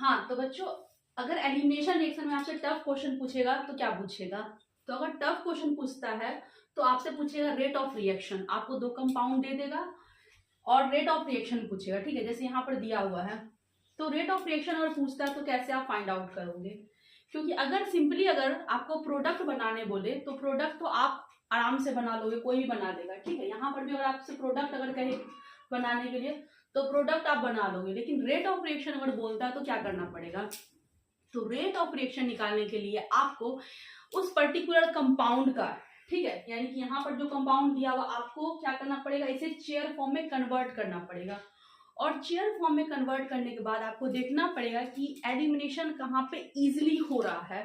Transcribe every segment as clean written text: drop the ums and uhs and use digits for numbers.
हाँ तो बच्चों, अगर एलिमिनेशन रिएक्शन में आपसे टफ क्वेश्चन पूछेगा तो क्या पूछेगा, तो अगर टफ क्वेश्चन पूछता है तो आपसे पूछेगा रेट ऑफ रिएक्शन, आपको दो कंपाउंड दे देगा और रेट ऑफ रिएक्शन पूछेगा, ठीक है, जैसे यहाँ पर दिया हुआ है। तो रेट ऑफ रिएक्शन अगर पूछता है तो कैसे आप फाइंड आउट करोगे, क्योंकि अगर सिंपली अगर आपको प्रोडक्ट बनाने बोले तो प्रोडक्ट तो आप आराम से बना लोगे, कोई भी बना देगा, ठीक है। यहाँ पर भी अगर आपसे प्रोडक्ट अगर कहे बनाने के लिए तो प्रोडक्ट आप बना लोगे, लेकिन रेट ऑफ रिएक्शन अगर बोलता है तो क्या करना पड़ेगा, तो रेट ऑफ रिएक्शन निकालने के लिए आपको उस पर्टिकुलर कंपाउंड का, ठीक है, यानी कि यहाँ पर जो कंपाउंड दिया हुआ आपको क्या करना पड़ेगा, इसे चेयर फॉर्म में कन्वर्ट करना पड़ेगा। और चेयर फॉर्म में कन्वर्ट करने के बाद आपको देखना पड़ेगा कि एलिमिनेशन कहाँ पे इजिली हो रहा है,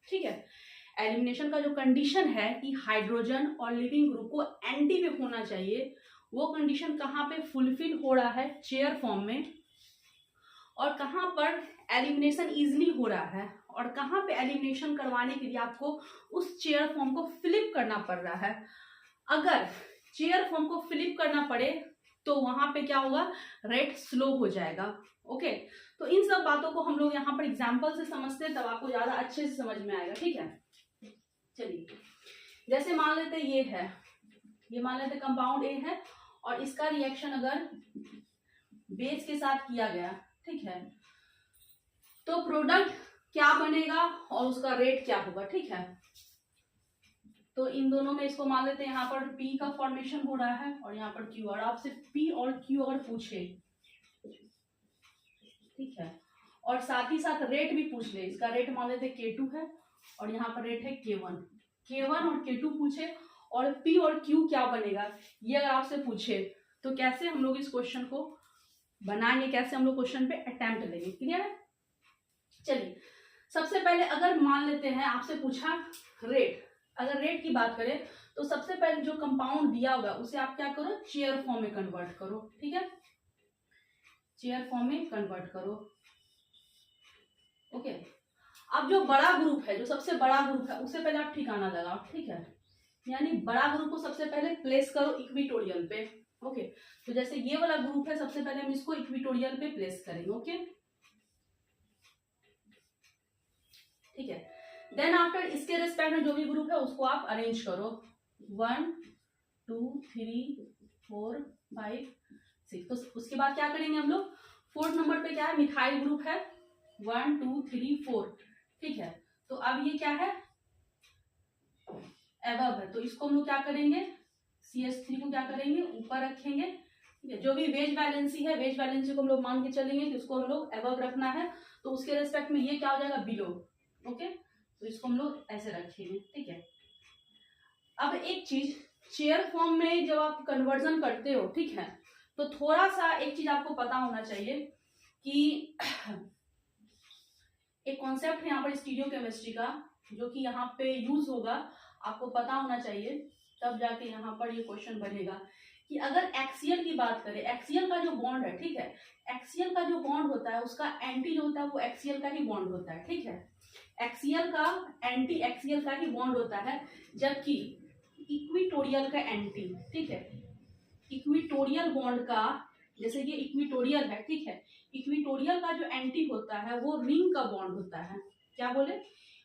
ठीक है। एलिमिनेशन का जो कंडीशन है कि हाइड्रोजन और लिविंग ग्रुप को एंटी में होना चाहिए, वो कंडीशन कहाँ पे फुलफिल हो रहा है, चेयर फॉर्म में। और कहाँ पर एलिमिनेशन इजिली हो रहा है और कहाँ पे एलिमिनेशन करवाने के लिए आपको उस चेयर फॉर्म को फ्लिप करना पड़ रहा है। अगर चेयर फॉर्म को फ्लिप करना पड़े तो वहां पे क्या होगा, रेट स्लो हो जाएगा। ओके, तो इन सब बातों को हम लोग यहाँ पर एग्जाम्पल से समझते हैं, तब आपको ज्यादा अच्छे से समझ में आएगा, ठीक है। चलिए, जैसे मान लेते ये है, ये मान लेते कंपाउंड ए है और इसका रिएक्शन अगर बेस के साथ किया गया, ठीक है, तो प्रोडक्ट क्या बनेगा और उसका रेट क्या होगा, ठीक है। तो इन दोनों में इसको मान लेते हैं, यहाँ पर P का फॉर्मेशन हो रहा है और यहाँ पर Q, और आपसे P और Q अगर पूछे, ठीक है, और साथ ही साथ रेट भी पूछ ले, इसका रेट मान लेते K2 है और यहाँ पर रेट है K1 और K2 पूछे और P और Q क्या बनेगा ये अगर आपसे पूछे तो कैसे हम लोग इस क्वेश्चन को बनाएंगे, कैसे हम लोग क्वेश्चन पे अटेम्प्ट लेंगे, क्लियर है। चलिए, सबसे पहले अगर मान लेते हैं आपसे पूछा रेट, अगर रेट की बात करें तो सबसे पहले जो कंपाउंड दिया होगा उसे आप क्या करो, चेयर फॉर्म में कन्वर्ट करो, ठीक है, चेयर फॉर्म में कन्वर्ट करो। ओके, अब जो बड़ा ग्रुप है, जो सबसे बड़ा ग्रुप है, उसे पहले आप ठिकाना लगाओ, ठीक है, यानी बड़ा ग्रुप को सबसे पहले प्लेस करो इक्विटोरियल पे। ओके, तो जैसे ये वाला ग्रुप है, सबसे पहले हम इसको इक्विटोरियल पे प्लेस करेंगे, ओके, ठीक है। देन आफ्टर इसके रिस्पेक्ट में जो भी ग्रुप है उसको आप अरेंज करो, 1 2 3 4 5 6। तो उसके बाद क्या करेंगे हम लोग, फोर्थ नंबर पे क्या है, मिथाइल ग्रुप है, 1 2 3 4, ठीक है। तो अब ये क्या है, एवब है, तो इसको हम लोग क्या करेंगे, CH3 को क्या करेंगे, ऊपर रखेंगे, ठीक है। जो भी वेज वैलेंसी है, वेज वैलेंसी को हम लोग मान के चलेंगे कि उसको हम लोग एवब रखना है, तो उसके रिस्पेक्ट में ये क्या हो जाएगा, बिलो। ओके, तो इसको हम लोग ऐसे रखेंगे, ठीक है। अब एक चीज, चेयर फॉर्म में जब आप कन्वर्जन करते हो, ठीक है, तो थोड़ा सा एक चीज आपको पता होना चाहिए कि एक कॉन्सेप्ट है यहाँ पर स्टीरियोकेमिस्ट्री का, जो कि यहाँ पे यूज होगा, आपको पता होना चाहिए, तब जाके यहाँ पर ये क्वेश्चन बनेगा कि अगर एक्सियल की बात करें, एक्सियल का जो बॉन्ड है, ठीक है, एक्सियल का जो बॉन्ड होता है उसका एंटी जो होता है वो एक्सियल का ही बॉन्ड होता है, ठीक है, एक्सियल का एंटी एक्सियल का ही बॉन्ड होता है, जबकि इक्विटोरियल का एंटी, ठीक है, इक्विटोरियल बॉन्ड का, जैसे ये इक्विटोरियल है, ठीक है, इक्विटोरियल का जो एंटी होता है वो रिंग का बॉन्ड होता है, क्या बोले,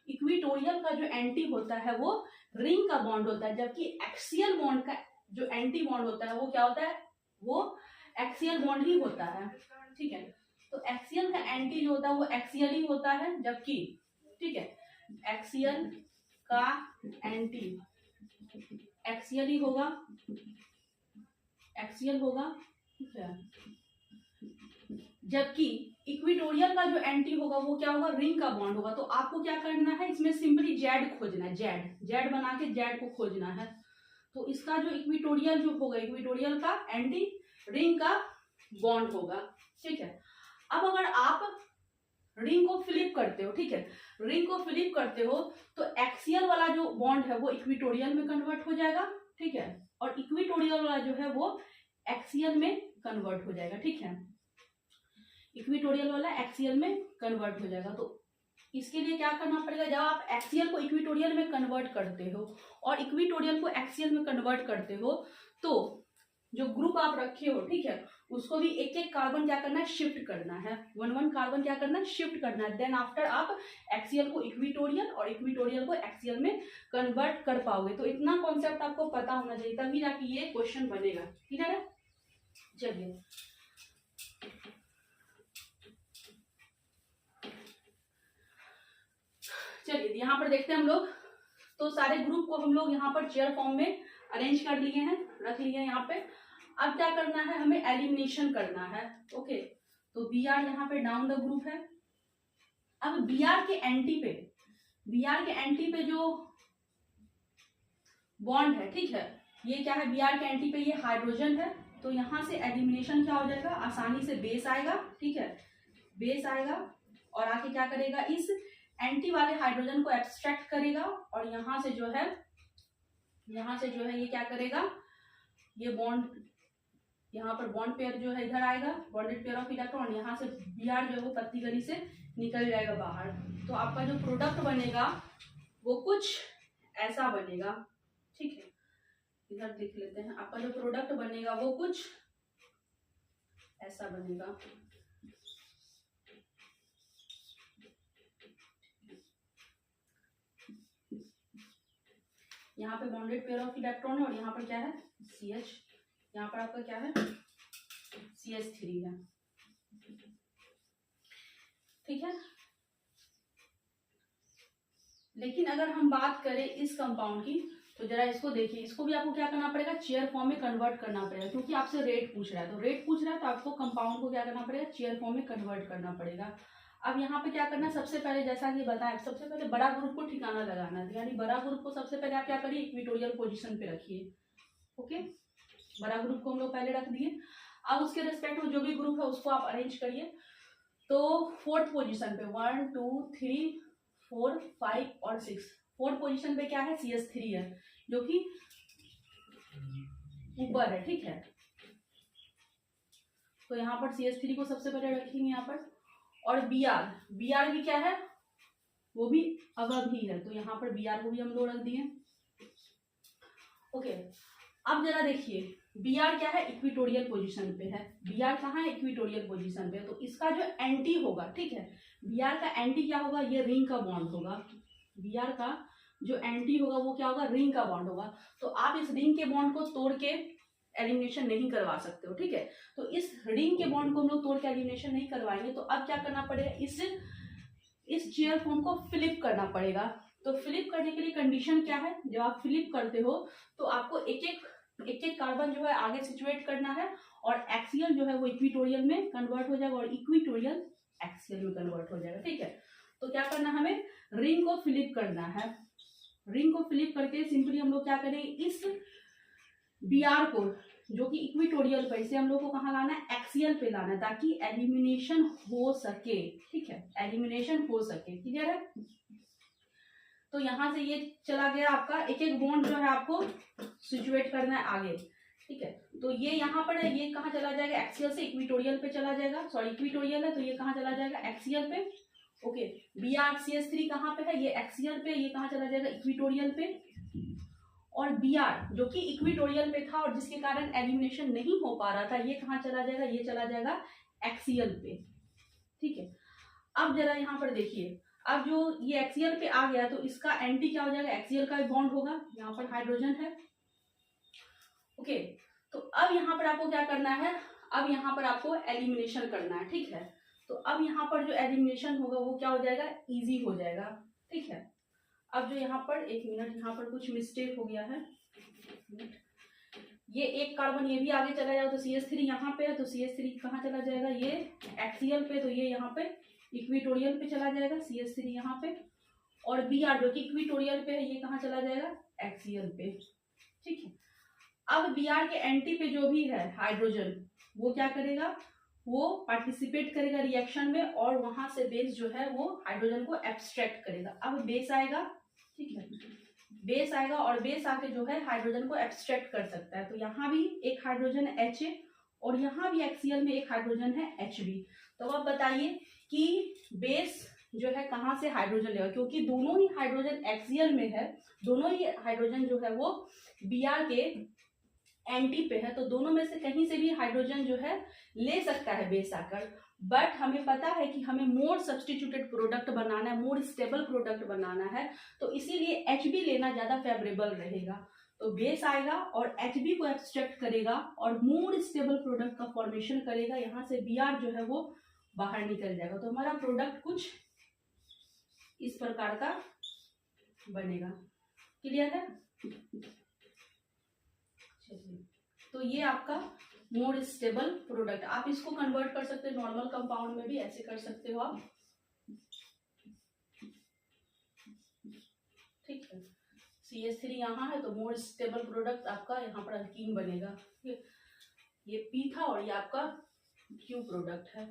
इक्विटोरियल का जो एंटी होता है वो रिंग का बॉन्ड होता है, जबकि एक्सियल बॉन्ड का जो एंटी बॉन्ड होता है वो क्या होता है, वो एक्सियल बॉन्ड ही होता है, ठीक है। तो एक्सियल का एंटी जो होता है वो एक्सियल ही होता है, जबकि, ठीक है, एक्सियल का एंटी एक्सियल ही होगा, एक्सियल होगा, ठीक है, जबकि इक्विटोरियल का जो एंटी होगा वो क्या होगा, रिंग का बॉन्ड होगा। तो आपको क्या करना है, इसमें सिंपली जेड खोजना है, जेड बना के जेड को खोजना है। तो इसका जो इक्विटोरियल जो होगा, इक्विटोरियल का एंटी रिंग का बॉन्ड होगा, ठीक है। अब अगर आप रिंग को फ्लिप करते हो, ठीक है, रिंग को फ्लिप करते हो तो एक्सियल वाला जो बॉन्ड है वो इक्विटोरियल में कन्वर्ट हो जाएगा, ठीक है, और इक्विटोरियल वाला जो है वो एक्सियल में कन्वर्ट हो जाएगा, ठीक है, इक्विटोरियल वाला एक्सियल में कन्वर्ट हो जाएगा। तो इसके लिए क्या करना पड़ेगा, जब आप एक्सियल को इक्विटोरियल में कन्वर्ट करते हो और इक्विटोरियल को एक्सियल में कन्वर्ट करते हो तो जो ग्रुप आप रखे हो, ठीक है, उसको भी एक एक कार्बन क्या करना है, शिफ्ट करना है, 1 कार्बन क्या करना है, शिफ्ट करना है। देन आफ्टर आप एक्सियल को इक्विटोरियल और इक्विटोरियल को एक्सियल में कन्वर्ट कर पाओगे। तो इतना कॉन्सेप्ट आपको पता होना चाहिए, तभी जाके ये क्वेश्चन बनेगा। ठीक है ना? चलिए चलिए यहाँ पर देखते हैं हम लोग। तो सारे ग्रुप को हम लोग यहाँ पर चेयर फॉर्म में अरेंज कर लिए हैं, रख लिए हैं यहाँ पे। अब क्या करना है, हमें एलिमिनेशन करना है। ओके, तो बी आर यहाँ पे डाउन द ग्रुप है। अब बी आर के एंटी पे जो बॉन्ड है, ठीक है, ये क्या है, बी आर के एंटी पे ये हाइड्रोजन है। तो यहाँ से एलिमिनेशन क्या हो जाएगा, आसानी से बेस आएगा। ठीक है, बेस आएगा और आके क्या करेगा, इस एंटी वाले हाइड्रोजन को एब्स्ट्रैक्ट करेगा और यहाँ से जो है ये क्या करेगा, ये बॉन्ड, यहाँ पर बॉन्ड पेयर जो है इधर आएगा, बॉन्डेड पेयर ऑफ इलेक्ट्रॉन, यहाँ से बी आर जो है वो पत्ती गली से निकल जाएगा बाहर। तो आपका जो प्रोडक्ट बनेगा वो कुछ ऐसा बनेगा। ठीक है, इधर लिख लेते हैं, आपका जो प्रोडक्ट बनेगा वो कुछ ऐसा बनेगा। यहाँ पे बॉन्डेड पेयर ऑफ इलेक्ट्रॉन है और यहाँ पर क्या है, CH, यहाँ पर आपका क्या है, CH3 है। ठीक है, लेकिन अगर हम बात करें इस कंपाउंड की, तो जरा इसको देखिए, इसको भी आपको क्या करना पड़ेगा, चेयर फॉर्म में कन्वर्ट करना पड़ेगा, क्योंकि आपसे रेट पूछ रहा है। तो रेट पूछ रहा है तो आपको कंपाउंड को क्या करना पड़ेगा, चेयर फॉर्म में कन्वर्ट करना पड़ेगा। अब यहाँ पे क्या करना है, सबसे पहले जैसा कि बताया, सबसे पहले बड़ा ग्रुप को ठिकाना लगाना है। यानी बड़ा ग्रुप को सबसे पहले आप क्या करिए, इक्विटोरियल पोजीशन पे रखिए। ओके, बड़ा ग्रुप को हम लोग पहले रख दिए। अब उसके रिस्पेक्ट में जो भी ग्रुप है उसको आप अरेंज करिए। तो 4th पोजीशन पे 1 2 3 4 5 और 6, 4th पोजीशन पे क्या है, CH3 है, जो कि ऊपर है। ठीक है, तो यहाँ पर CH3 को सबसे पहले रखेंगे यहाँ पर। और Br भी क्या है, वो भी अबव ही है, तो यहाँ पर Br को भी हम लोग रख दिए। ओके, अब जरा देखिए, Br क्या है, इक्विटोरियल पोजीशन पे है। Br कहाँ है, इक्विटोरियल पोजीशन पे। तो इसका जो एंटी होगा, ठीक है, Br का एंटी क्या होगा, ये रिंग का बॉन्ड होगा। Br का जो एंटी होगा वो क्या होगा, रिंग का बॉन्ड होगा। तो आप इस रिंग के बॉन्ड को तोड़ के एलिमिनेशन नहीं करवा सकते हो। ठीक है, तो इस रिंग के बॉन्ड को हम लोग तोड़ के एलिमिनेशन नहीं करवाएंगे। तो अब क्या करना पड़ेगा, इस चेयर फॉर्म को फ्लिप करना पड़ेगा। तो फ्लिप करने के लिए कंडीशन क्या है, जब आप फ्लिप करते हो तो आपको एक एक कार्बन जो है आगे सिचुएट करना है और एक्सियल जो है वो इक्विटोरियल में कन्वर्ट हो जाएगा और इक्विटोरियल एक्सियल में कन्वर्ट हो जाएगा। ठीक है, तो क्या करना है, हमें रिंग को फ्लिप करना है। रिंग को फ्लिप करके सिंपली हम लोग क्या करेंगे, इस Br को जो कि इक्विटोरियल पे, इसे हम लोग को कहाँ लाना है, एक्सियल पे लाना है, ताकि एलिमिनेशन हो सके। ठीक है, एलिमिनेशन हो सके। क्लियर है? तो यहाँ से ये चला गया आपका, एक एक बॉन्ड जो है आपको सिचुएट करना है आगे। ठीक है, तो ये यहाँ पर है, ये कहाँ चला जाएगा, एक्सियल से इक्विटोरियल पे चला जाएगा। सॉरी, इक्विटोरियल है तो ये कहाँ चला जाएगा, एक्सियल पे। ओके, Br CH3 कहाँ पे है, ये एक्सियल पे, ये कहाँ चला जाएगा, इक्विटोरियल पे। और Br जो कि इक्विटोरियल पे था और जिसके कारण एलिमिनेशन नहीं हो पा रहा था, ये कहाँ चला जाएगा, ये चला जाएगा एक्सियल पे। ठीक है, अब जरा यहाँ पर देखिए, अब जो ये एक्सियल पे आ गया तो इसका एंटी क्या हो जाएगा, एक्सियल का बॉन्ड होगा, यहाँ पर हाइड्रोजन है। ओके, तो अब यहाँ पर आपको क्या करना है, अब यहाँ पर आपको एलिमिनेशन करना है। ठीक है, तो अब यहाँ पर जो एलिमिनेशन होगा वो क्या हो जाएगा, इजी हो जाएगा। ठीक है, अब जो यहाँ पर, एक मिनट, यहाँ पर कुछ मिस्टेक हो गया है। ये एक कार्बन ये भी आगे चला जाएगा, तो CH3 यहाँ पे है, तो CH3 कहाँ चला जाएगा, ये एक्सियल पे, तो ये यहाँ पे इक्विटोरियल पे चला जाएगा, CH3 यहाँ पे। और Br जो कि इक्विटोरियल पे है, ये कहाँ चला जाएगा, एक्सियल पे। ठीक है, अब Br के एंटी पे जो भी है हाइड्रोजन, वो क्या करेगा, वो पार्टिसिपेट करेगा रिएक्शन में और वहां से बेस जो है वो हाइड्रोजन को एब्स्ट्रैक्ट करेगा। अब बेस आएगा, ठीक है, बेस आएगा और बेस आके जो है हाइड्रोजन को एब्स्ट्रैक्ट कर सकता है। तो यहाँ भी एक हाइड्रोजन है H और यहाँ भी एक्सियल में एक हाइड्रोजन है Hb। तो अब बताइए कि बेस जो है कहाँ से हाइड्रोजन लेगा, क्योंकि दोनों ही हाइड्रोजन एक्सियल में है, दोनों ही हाइड्रोजन जो है वो Br के एंटी पे है, तो दोनों में से कहीं से भी हाइड्रोजन जो है ले सकता है बेस आकर। बट हमें पता है कि हमें मोर सब्सटीट्यूटेड प्रोडक्ट बनाना है, मोर स्टेबल प्रोडक्ट बनाना है, तो इसीलिए HB लेना ज्यादा फेवरेबल रहेगा। तो बेस आएगा और HB को एक्सट्रैक्ट करेगा और मोर स्टेबल प्रोडक्ट का फॉर्मेशन करेगा, यहाँ से Br जो है वो बाहर निकल जाएगा। तो हमारा प्रोडक्ट कुछ इस प्रकार का बनेगा। क्लियर है? तो ये आपका मोर स्टेबल प्रोडक्ट, आप इसको कन्वर्ट कर सकते हैं नॉर्मल कंपाउंड में भी, ऐसे कर सकते हो आप। ठीक है, CH3 यहाँ है तो मोर स्टेबल प्रोडक्ट आपका यहाँ पर अल्कीन बनेगा। ये P था और ये आपका Q प्रोडक्ट है।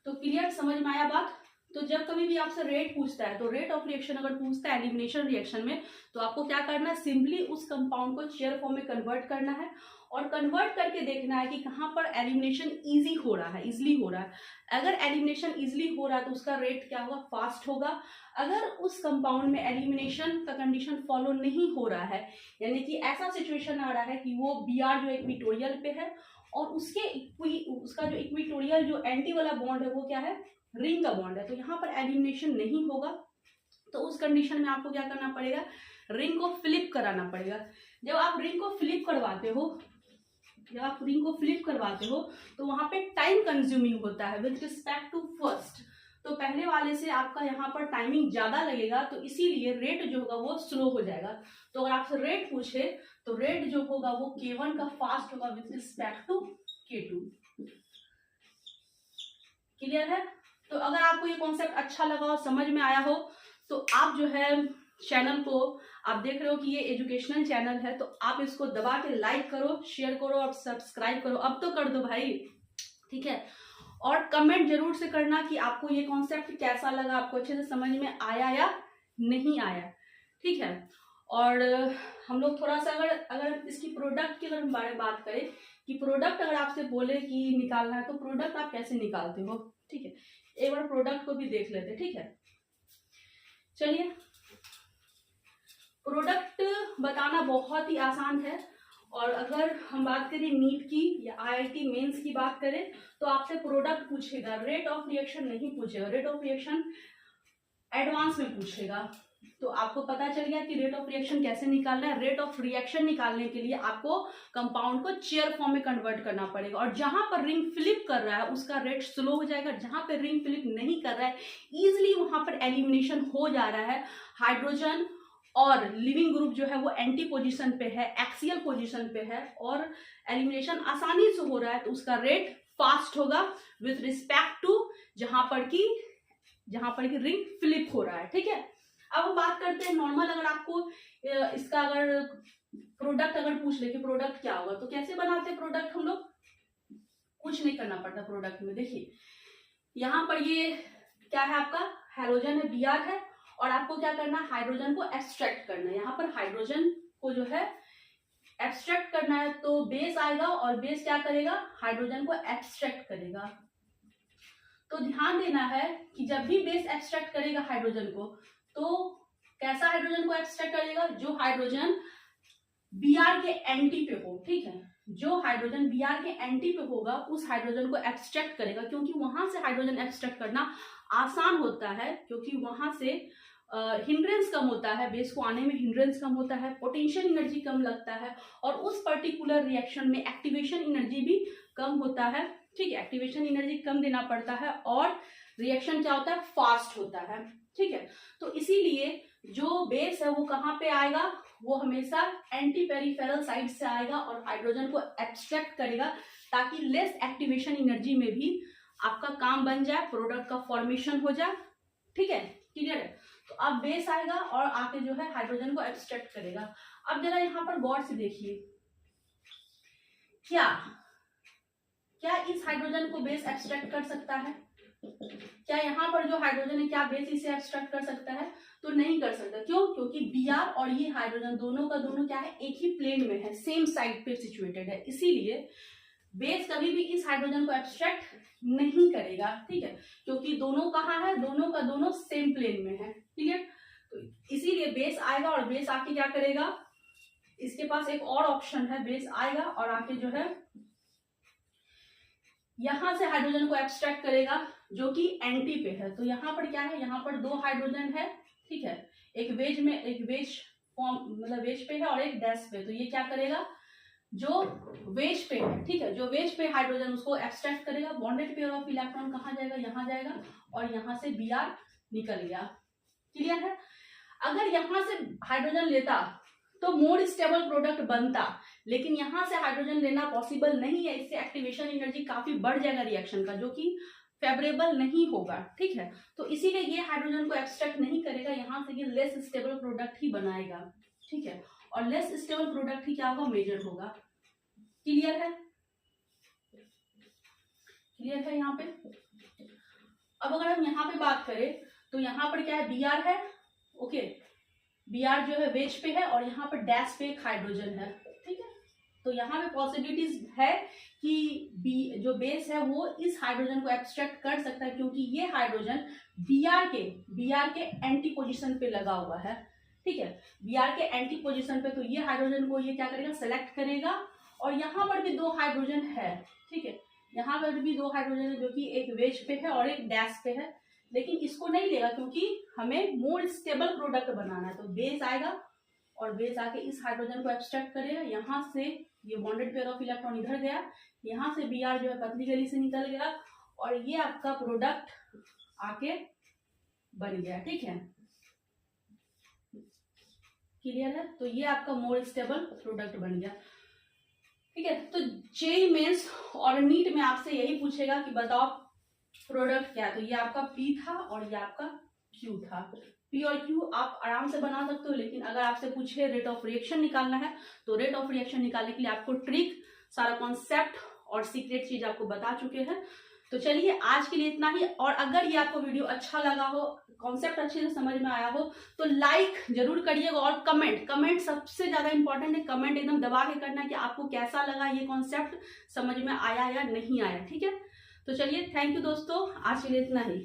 तो क्लियर, समझ में आया बात? तो जब कभी भी आपसे रेट पूछता है, तो रेट ऑफ रिएक्शन अगर पूछता है एलिमिनेशन रिएक्शन में, तो आपको क्या करना है, सिंपली उस कंपाउंड को चेयर फॉर्म में कन्वर्ट करना है और कन्वर्ट करके देखना है कि कहाँ पर एलिमिनेशन इजी हो रहा है, इजिली हो रहा है। अगर एलिमिनेशन इजिली हो रहा है तो उसका रेट क्या होगा, फास्ट होगा। अगर उस कंपाउंड में एलिमिनेशन का कंडीशन फॉलो नहीं हो रहा है, यानी कि ऐसा सिचुएशन आ रहा है कि वो Br जो इक्विटोरियल पे है और उसका जो इक्विटोरियल जो एंटी वाला बॉन्ड है वो क्या है, रिंग का बॉन्ड है, तो यहाँ पर एलिमिनेशन नहीं होगा। तो उस कंडीशन में आपको क्या करना पड़ेगा, रिंग को फ्लिप कराना पड़ेगा। जब आप रिंग को फ्लिप करवाते हो, तो वहां पे टाइम कंज्यूमिंग होता है विद रिस्पेक्ट टू फर्स्ट। तो पहले वाले से आपका यहाँ पर टाइमिंग ज्यादा लगेगा, तो इसीलिए रेट जो होगा वो स्लो हो जाएगा। तो अगर आपसे रेट पूछे तो रेट जो होगा वो K1 का फास्ट होगा with respect to K2। Clear है? तो अगर आपको ये कॉन्सेप्ट अच्छा लगा और समझ में आया हो, तो आप जो है चैनल को, आप देख रहे हो कि ये एजुकेशनल चैनल है, तो आप इसको दबा के लाइक करो, शेयर करो और सब्सक्राइब करो। अब तो कर दो भाई, ठीक है? और कमेंट जरूर से करना कि आपको ये कॉन्सेप्ट कैसा लगा, आपको अच्छे से समझ में आया या नहीं आया, ठीक है? और हम लोग थोड़ा सा अगर इसकी प्रोडक्ट की अगर हम बारे में बात करें कि प्रोडक्ट अगर आपसे बोले कि निकालना है, तो प्रोडक्ट आप कैसे निकालते हो, ठीक है? एक बार प्रोडक्ट को भी देख लेते, ठीक है? चलिए, प्रोडक्ट बताना बहुत ही आसान है। और अगर हम बात करें नीट की या IIT मेंस की बात करें, तो आपसे प्रोडक्ट पूछेगा, रेट ऑफ रिएक्शन नहीं पूछेगा, रेट ऑफ रिएक्शन एडवांस में पूछेगा। तो आपको पता चल गया कि रेट ऑफ रिएक्शन कैसे निकालना है। रेट ऑफ रिएक्शन निकालने के लिए आपको कंपाउंड को चेयर फॉर्म में कन्वर्ट करना पड़ेगा, और जहां पर रिंग फ्लिप कर रहा है उसका रेट स्लो हो जाएगा, जहां पर रिंग फ्लिप नहीं कर रहा है इजिली वहां पर एलिमिनेशन हो जा रहा है। हाइड्रोजन और लिविंग ग्रुप जो है वो एंटी पोजीशन पे है, एक्सियल पोजीशन पे है, और एलिमिनेशन आसानी से हो रहा है, तो उसका रेट फास्ट होगा विथ रिस्पेक्ट टू जहां पर की रिंग फ्लिप हो रहा है, ठीक है? अब हम बात करते हैं नॉर्मल, अगर आपको इसका अगर प्रोडक्ट अगर पूछ ले कि प्रोडक्ट क्या होगा, तो कैसे बनाते हैं प्रोडक्ट हम लोग, कुछ नहीं करना पड़ता प्रोडक्ट में। देखिए यहाँ पर ये क्या है, आपका हाइड्रोजन है, Br है, और आपको क्या करना है, हाइड्रोजन को एक्सट्रैक्ट करना है। यहाँ पर हाइड्रोजन को जो है एक्सट्रैक्ट करना है, तो बेस आएगा और बेस क्या करेगा, हाइड्रोजन को एक्सट्रैक्ट करेगा। तो ध्यान देना है कि जब भी बेस एक्सट्रैक्ट करेगा हाइड्रोजन को, तो कैसा हाइड्रोजन को एक्सट्रैक्ट करेगा, जो हाइड्रोजन Br के एंटी पे हो, ठीक है? जो हाइड्रोजन Br के एंटी पे होगा उस हाइड्रोजन को एक्सट्रैक्ट करेगा, क्योंकि वहां से हाइड्रोजन एक्सट्रैक्ट करना आसान होता है, क्योंकि वहां से हिंड्रेंस कम होता है, बेस को आने में हिंड्रेंस कम होता है, पोटेंशियल एनर्जी कम लगता है, और उस पर्टिकुलर रिएक्शन में एक्टिवेशन एनर्जी भी कम होता है, ठीक है? एक्टिवेशन एनर्जी कम देना पड़ता है और रिएक्शन क्या होता है, फास्ट होता है, ठीक है? तो इसीलिए जो बेस है वो कहाँ पे आएगा, वो हमेशा एंटी पेरिफेरल साइड से आएगा और हाइड्रोजन को एक्सट्रैक्ट करेगा, ताकि लेस एक्टिवेशन एनर्जी में भी आपका काम बन जाए, प्रोडक्ट का फॉर्मेशन हो जाए, ठीक है? क्लियर है? तो अब बेस आएगा और आके जो है हाइड्रोजन को एक्सट्रैक्ट करेगा। अब जरा यहाँ पर गौर से देखिए, क्या इस हाइड्रोजन को बेस एक्सट्रैक्ट कर सकता है? क्या यहाँ पर जो हाइड्रोजन है, क्या बेस इसे एक्सट्रैक्ट कर सकता है? तो नहीं कर सकता। क्यों? क्योंकि Br और ये हाइड्रोजन दोनों का दोनों क्या है, एक ही प्लेन में है, सेम साइड पे सिचुएटेड है, इसीलिए बेस कभी भी इस हाइड्रोजन को एक्सट्रैक्ट नहीं करेगा, ठीक है? क्योंकि दोनों कहाँ है, दोनों का दोनों सेम प्लेन में है, ठीक है? तो इसीलिए बेस आएगा और बेस आके क्या करेगा, इसके पास एक और ऑप्शन है, बेस आएगा और आके जो है यहां से हाइड्रोजन को एक्सट्रैक्ट करेगा जो कि एंटी पे है। तो यहाँ पर क्या है, यहाँ पर 2 हाइड्रोजन है, ठीक है, एक वेज फॉर्म मतलब वेज पे है और एक डैश पे। तो ये क्या करेगा, जो वेज पे है, ठीक है, जो वेज पे हाइड्रोजन उसको एक्सट्रैक्ट करेगा। बॉन्डेड पेयर ऑफ इलेक्ट्रॉन कहाँ जाएगा, यहाँ जाएगा और यहाँ से Br निकल गया। क्लियर है। अगर यहाँ से हाइड्रोजन लेता तो मोर स्टेबल प्रोडक्ट बनता, लेकिन यहाँ से हाइड्रोजन लेना पॉसिबल नहीं है। इससे एक्टिवेशन एनर्जी काफी बढ़ जाएगा रिएक्शन का, जो कि फेवरेबल नहीं होगा, ठीक है। तो इसीलिए ये हाइड्रोजन को एक्सट्रैक्ट नहीं करेगा, यहाँ से ये लेस स्टेबल प्रोडक्ट ही बनाएगा, ठीक है। और लेस स्टेबल प्रोडक्ट ही क्या होगा, मेजर होगा। क्लियर है, क्लियर है यहाँ पे। अब अगर हम यहाँ पे बात करें तो यहाँ पर क्या है, Br है, ओके, Br जो है वेज पे है और यहाँ पर डैश पे एक हाइड्रोजन है, ठीक है। तो यहाँ पे पॉसिबिलिटीज है कि जो बेस है वो इस हाइड्रोजन को एक्सट्रैक्ट कर सकता है, क्योंकि ये हाइड्रोजन Br के एंटी पोजीशन पे लगा हुआ है, ठीक है, Br के एंटी पोजीशन पे। तो ये हाइड्रोजन को ये क्या करेगा, सेलेक्ट करेगा। और यहाँ पर भी 2 हाइड्रोजन है, ठीक है, यहाँ पर भी 2 हाइड्रोजन है, जो कि एक वेज पे है और एक डैश पे है, लेकिन इसको नहीं लेगा क्योंकि हमें मोर स्टेबल प्रोडक्ट बनाना है। तो बेस आएगा और बेस आके इस हाइड्रोजन को एक्सट्रैक्ट करेगा। यहाँ से ये बॉन्डेड पेयर ऑफ इलेक्ट्रॉन इधर गया, यहाँ से Br जो है पतली गली से निकल गया और ये आपका प्रोडक्ट आके बन गया, ठीक है। क्लियर है। तो ये आपका मोर स्टेबल प्रोडक्ट बन गया, ठीक है। तो जेईई मेंस और नीट में आपसे यही पूछेगा कि बताओ प्रोडक्ट क्या है। तो ये आपका P था और ये आपका Q था। P और Q आप आराम से बना सकते हो, लेकिन अगर आपसे पूछे रेट ऑफ रिएक्शन निकालना है तो रेट ऑफ रिएक्शन निकालने के लिए आपको ट्रिक, सारा कॉन्सेप्ट और सीक्रेट चीज आपको बता चुके हैं। तो चलिए आज के लिए इतना ही। और अगर ये आपको वीडियो अच्छा लगा हो, कॉन्सेप्ट अच्छे से समझ में आया हो, तो लाइक जरूर करिएगा और कमेंट सबसे ज्यादा इंपॉर्टेंट है। कमेंट एकदम दबा के करना कि आपको कैसा लगा, ये कॉन्सेप्ट समझ में आया या नहीं आया, ठीक है। तो चलिए, थैंक यू दोस्तों, आज के लिए इतना ही।